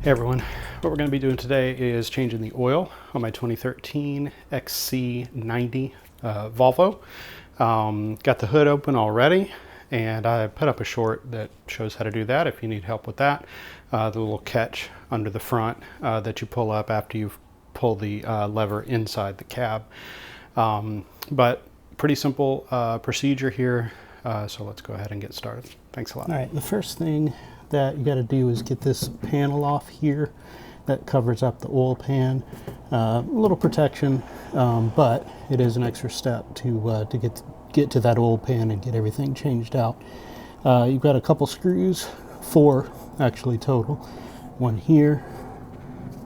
Hey everyone, what we're going to be doing today is changing the oil on my 2013 XC-90 Volvo. Got the hood open already, and I put up a short that shows how to do that if you need help with that. The little catch under the front that you pull up after you pull the lever inside the cab. But pretty simple procedure here, so let's go ahead and get started. Thanks a lot. All right, the first thing that you got to do is get this panel off here that covers up the oil pan. A little protection, but it is an extra step to get to that oil pan and get everything changed out. You've got a couple screws, 4 actually total. One here,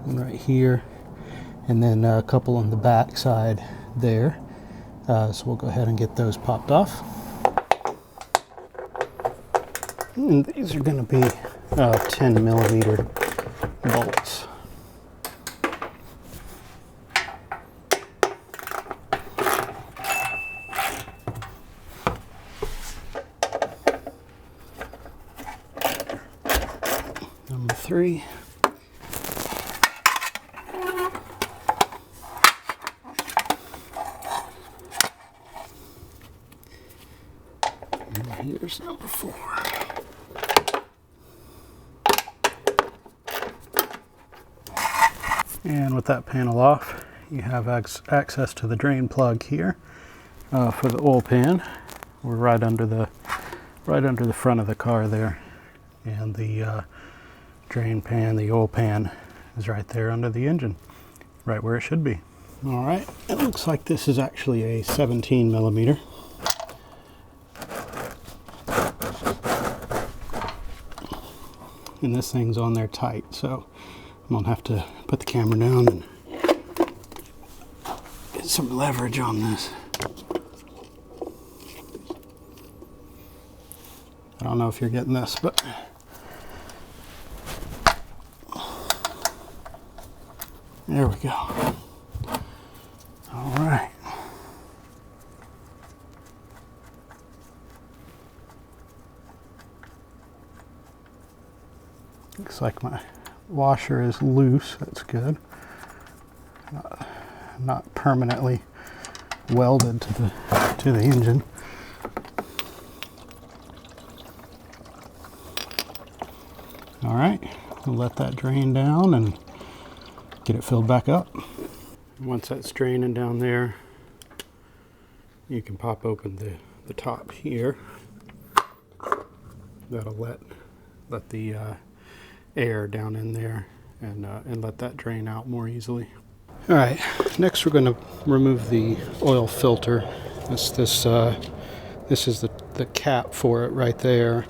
one right here, and then a couple on the back side there. So we'll go ahead and get those popped off. And these are going to be 10 millimeter bolts. Number 3. And here's number 4. And with that panel off, you have access to the drain plug here for the oil pan. We're right under the front of the car there, and the drain pan, the oil pan, is right there under the engine, right where it should be. All right, it looks like this is actually a 17 millimeter. And this thing's on there tight, so I'm gonna have to put the camera down and get some leverage on this. I don't know if you're getting this, but there we go. All right. Looks like my washer is loose. That's good. Not permanently welded to the engine. All right, we'll let that drain down and get it filled back up. Once that's draining down there, you can pop open the top here. That'll let the air down in there and let that drain out more easily. All right, next we're going to remove the oil filter. This is the cap for it right there,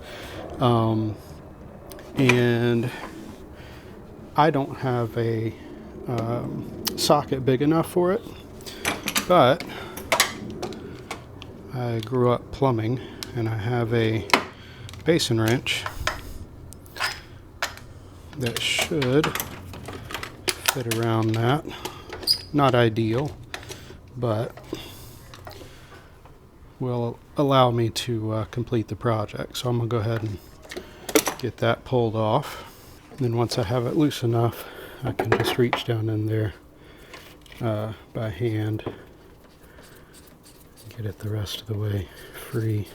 and I don't have a socket big enough for it, but I grew up plumbing and I have a basin wrench that should fit around that. Not ideal, but will allow me to complete the project. So I'm gonna go ahead and get that pulled off. And then once I have it loose enough, I can just reach down in there by hand and get it the rest of the way free,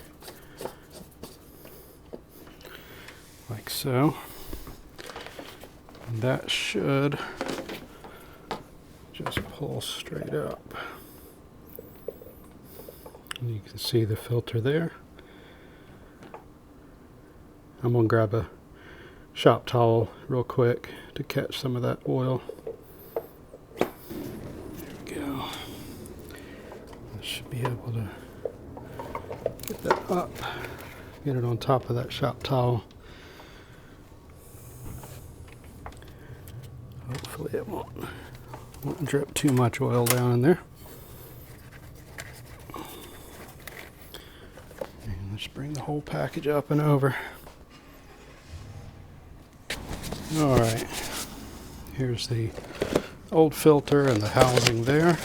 like so. And that should just pull straight up. And you can see the filter there. I'm gonna grab a shop towel real quick to catch some of that oil. There we go. I should be able to get that up, get it on top of that shop towel. Hopefully it won't drip too much oil down in there. And let's bring the whole package up and over. All right, here's the old filter and the housing there.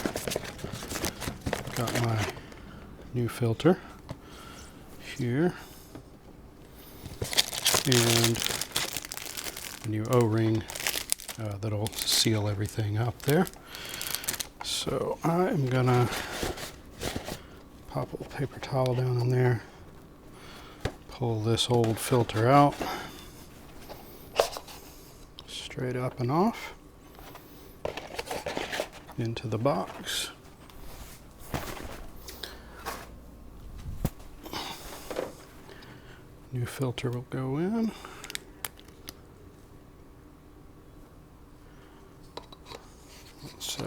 Got my new filter here. And a new O-ring that'll seal everything up there. So I'm gonna pop a little paper towel down in there, pull this old filter out, straight up and off, into the box. New filter will go in. It's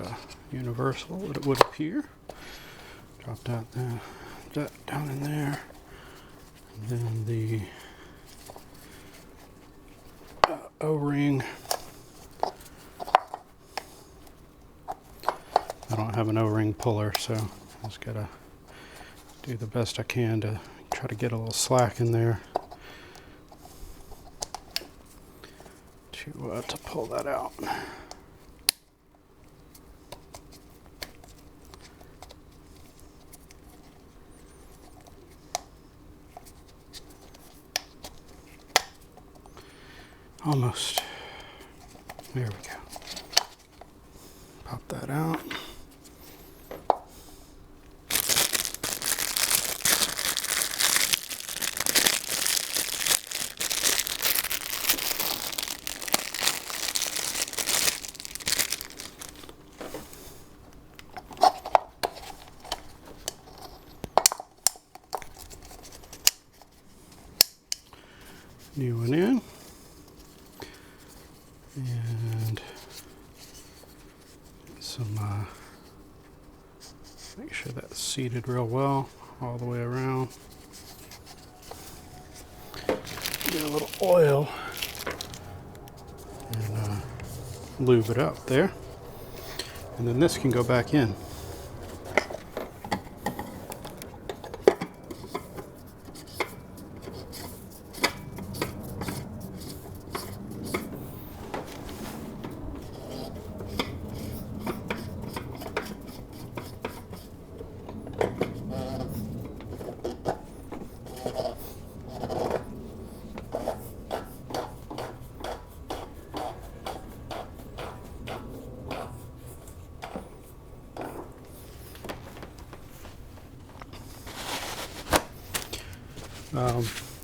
universal, it would appear. Drop that down in there. And then the O-ring. I don't have an O-ring puller, so I just gotta do the best I can to try to get a little slack in there to pull that out. Almost. There we go. Pop that out. New one in. And some, make sure that's seated real well all the way around. Get a little oil and lube it up there. And then this can go back in.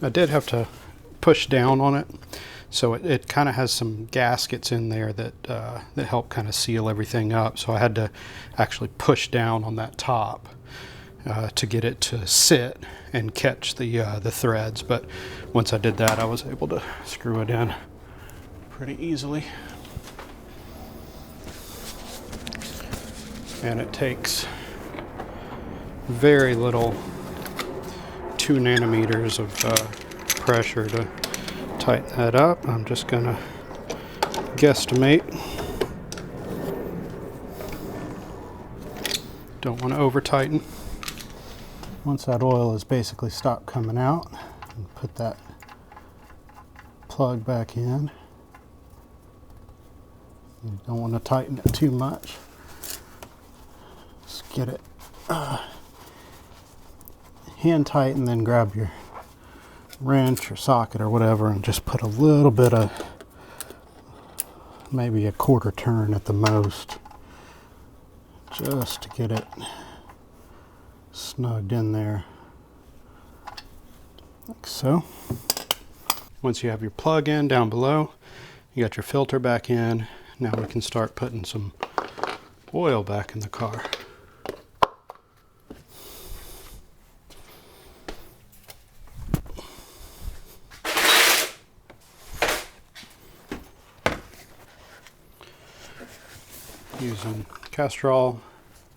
I did have to push down on it, so it kind of has some gaskets in there that help kind of seal everything up. So I had to actually push down on that top to get it to sit and catch the threads. But once I did that, I was able to screw it in pretty easily. And it takes very little, 2 nanometers of pressure to tighten that up. I'm just gonna guesstimate. Don't want to over tighten. Once that oil has basically stopped coming out, and put that plug back in. You don't want to tighten it too much. Just get it hand tight, and then grab your wrench or socket or whatever and just put a little bit of, maybe a quarter turn at the most, just to get it snugged in there, like so. Once you have your plug in down below, you got your filter back in, now we can start putting some oil back in the car. Using Castrol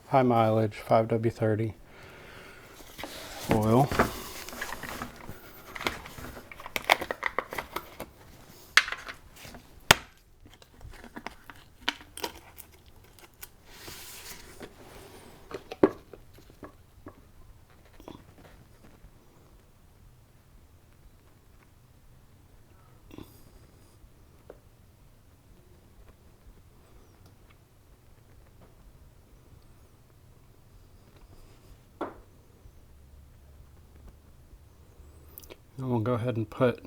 high mileage 5W30 oil. I'm going to go ahead and put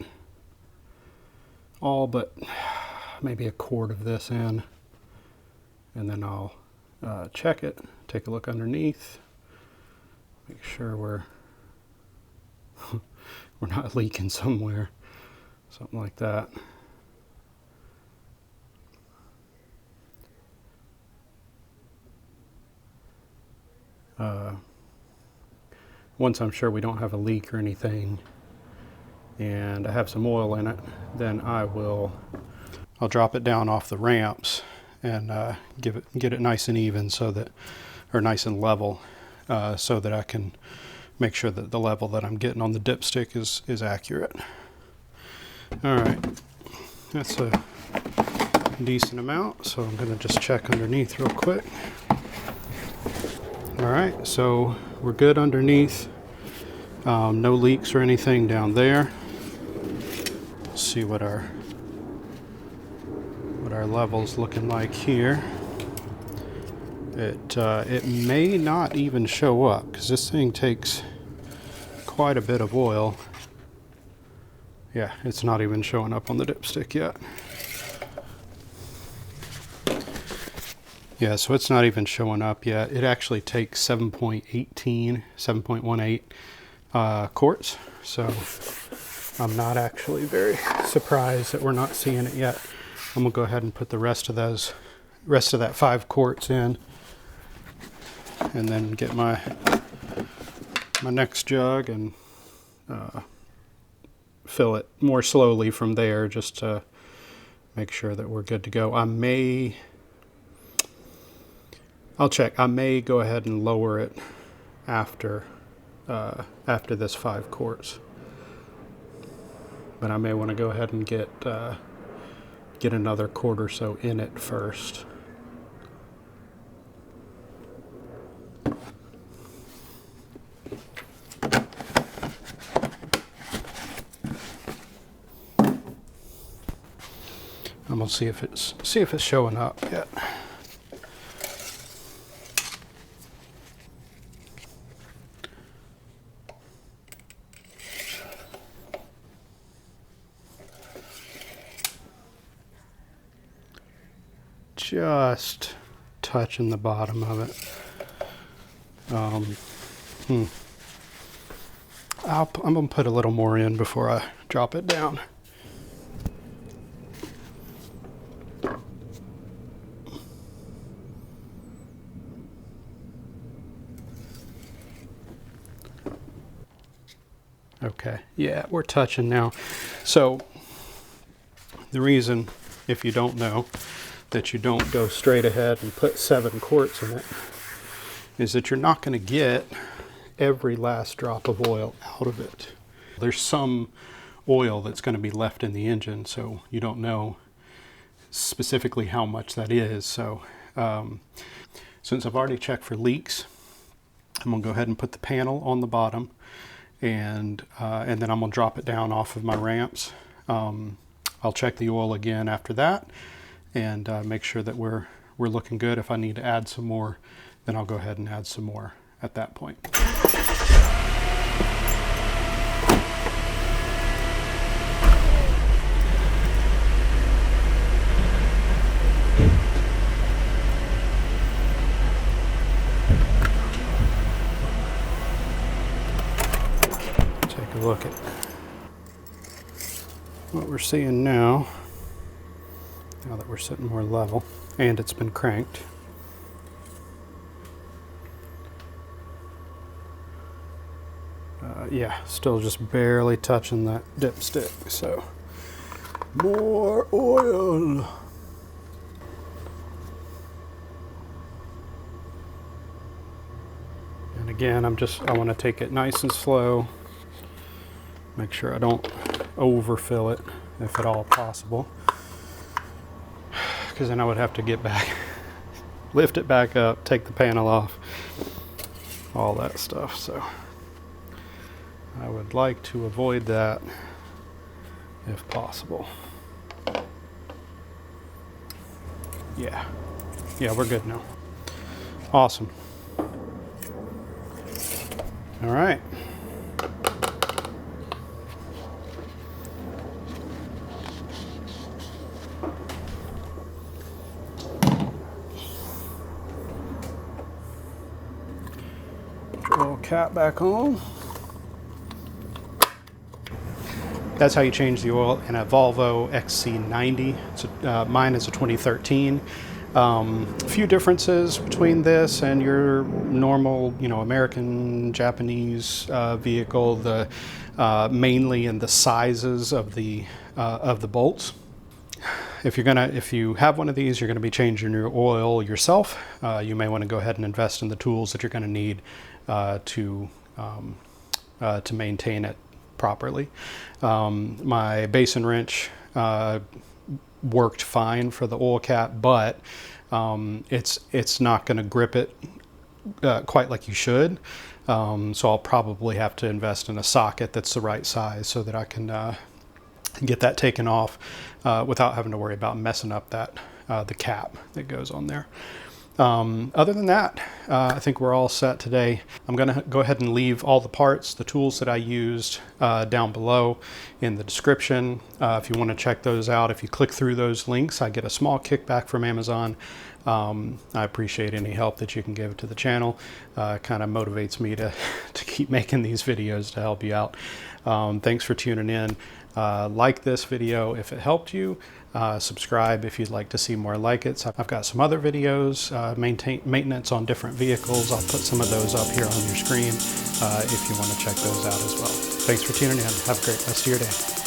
all but maybe a quart of this in, and then I'll check it, take a look underneath, make sure we're we're not leaking somewhere, something like that. Once I'm sure we don't have a leak or anything and I have some oil in it, then I'll drop it down off the ramps and get it nice and even, so that, or nice and level, so that I can make sure that the level that I'm getting on the dipstick is accurate. All right, that's a decent amount, so I'm going to just check underneath real quick. All right, so we're good underneath. No leaks or anything down there. Let's see what our level's looking like here. It may not even show up because this thing takes quite a bit of oil. Yeah, it's not even showing up on the dipstick yet. Yeah, so it's not even showing up yet. It actually takes 7.18 quarts. So I'm not actually very surprised that we're not seeing it yet. I'm gonna go ahead and put the rest of that 5 quarts in, and then get my next jug and fill it more slowly from there, just to make sure that we're good to go. I'll check. I may go ahead and lower it after this 5 quarts, but I may want to go ahead and get another quart or so in it first. I'm gonna see if it's showing up yet. Just touching the bottom of it. I'm gonna put a little more in before I drop it down. Okay, yeah, we're touching now. So the reason, if you don't know, that you don't go straight ahead and put 7 quarts in it is that you're not going to get every last drop of oil out of it. There's some oil that's going to be left in the engine, so you don't know specifically how much that is. So since I've already checked for leaks, I'm going to go ahead and put the panel on the bottom, and then I'm going to drop it down off of my ramps. I'll check the oil again after that, and make sure that we're looking good. If I need to add some more, then I'll go ahead and add some more at that point. Take a look at what we're seeing now that we're sitting more level and it's been cranked. Yeah, still just barely touching that dipstick, so more oil. And again, I want to take it nice and slow, make sure I don't overfill it if at all possible, because then I would have to get back, lift it back up, take the panel off, all that stuff. So I would like to avoid that if possible. Yeah, we're good now. Awesome. All right. cap back on. That's how you change the oil in a Volvo XC-90. Mine is a 2013. A few differences between this and your normal, American, Japanese vehicle. Mainly in the sizes of the bolts. If you have one of these, you're gonna be changing your oil yourself. You may want to go ahead and invest in the tools that you're going to need to maintain it properly. My basin wrench worked fine for the oil cap, but it's not going to grip it quite like you should. So I'll probably have to invest in a socket that's the right size so that I can get that taken off without having to worry about messing up the cap that goes on there. Other than that, I think we're all set today. I'm going to go ahead and leave all the parts, the tools that I used down below in the description. If you want to check those out, if you click through those links, I get a small kickback from Amazon. I appreciate any help that you can give to the channel. Kind of motivates me to keep making these videos to help you out. Thanks for tuning in. Like this video if it helped you. Subscribe if you'd like to see more like it. So I've got some other videos, maintenance on different vehicles. I'll put some of those up here on your screen if you want to check those out as well. Thanks for tuning in. Have a great rest of your day.